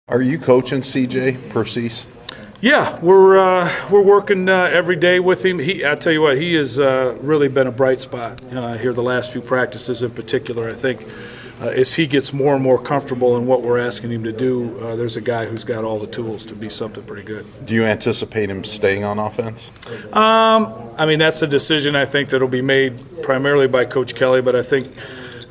Are you coaching CJ Persis? Yeah, we're working every day with him. I tell you what, he has really been a bright spot here the last few practices in particular. I think as he gets more and more comfortable in what we're asking him to do, there's a guy who's got all the tools to be something pretty good. Do you anticipate him staying on offense? I mean, that's a decision I think that'll be made primarily by Coach Kelly, but I think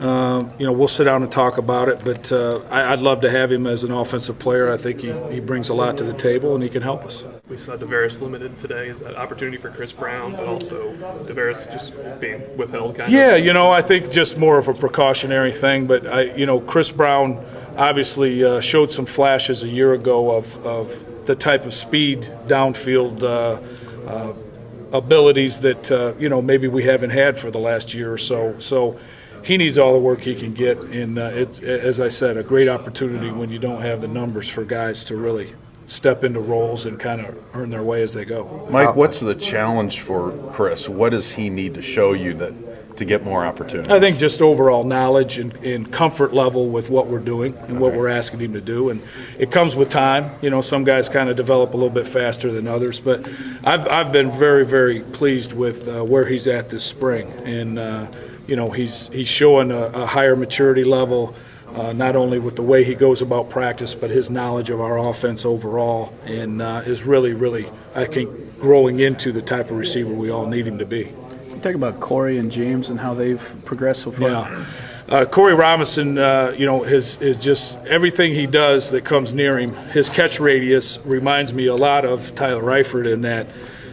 we'll sit down and talk about it, but I'd love to have him as an offensive player. I think he brings a lot to the table, and he can help us. We saw Deveris limited today. Is that an opportunity for Chris Brown, but also Deveris just being withheld kind of? Yeah, I think just more of a precautionary thing, but Chris Brown obviously showed some flashes a year ago of the type of speed downfield abilities that maybe we haven't had for the last year or so. So he needs all the work he can get, and it's, as I said, a great opportunity when you don't have the numbers for guys to really step into roles and kind of earn their way as they go. Mike, what's the challenge for Chris? What does he need to show you to get more opportunities? I think just overall knowledge and comfort level with what we're doing and what we're asking him to do, and it comes with time. Some guys kind of develop a little bit faster than others, but I've been very, very pleased with where he's at this spring, and he's showing a higher maturity level, not only with the way he goes about practice, but his knowledge of our offense overall, and is really, really, I think, growing into the type of receiver we all need him to be. Talk about Corey and James and how they've progressed so far. Yeah. Corey Robinson, is just everything he does that comes near him. His catch radius reminds me a lot of Tyler Reifert in that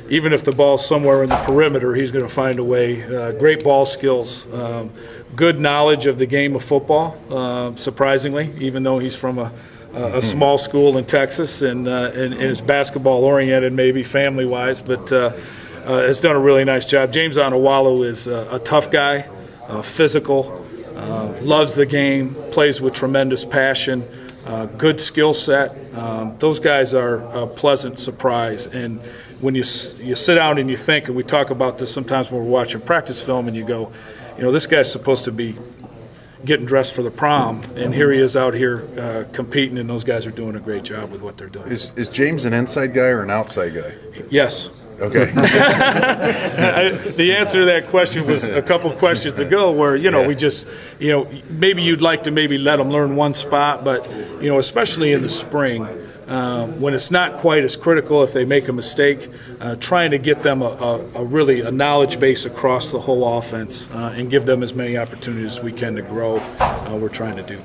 even if the ball's somewhere in the perimeter, he's going to find a way. Great ball skills, good knowledge of the game of football, surprisingly, even though he's from a small school in Texas and is basketball-oriented maybe family-wise, but has done a really nice job. James Onawalu is a tough guy, physical, loves the game, plays with tremendous passion, good skill set. Those guys are a pleasant surprise. And when you sit down and you think, and we talk about this sometimes when we're watching practice film, and you go, this guy's supposed to be getting dressed for the prom, and here he is out here competing, and those guys are doing a great job with what they're doing. Is James an inside guy or an outside guy? Yes. Okay. The answer to that question was a couple of questions ago where, we just, maybe you'd like to maybe let them learn one spot, but, especially in the spring, when it's not quite as critical if they make a mistake, trying to get them a knowledge base across the whole offense and give them as many opportunities as we can to grow, we're trying to do that.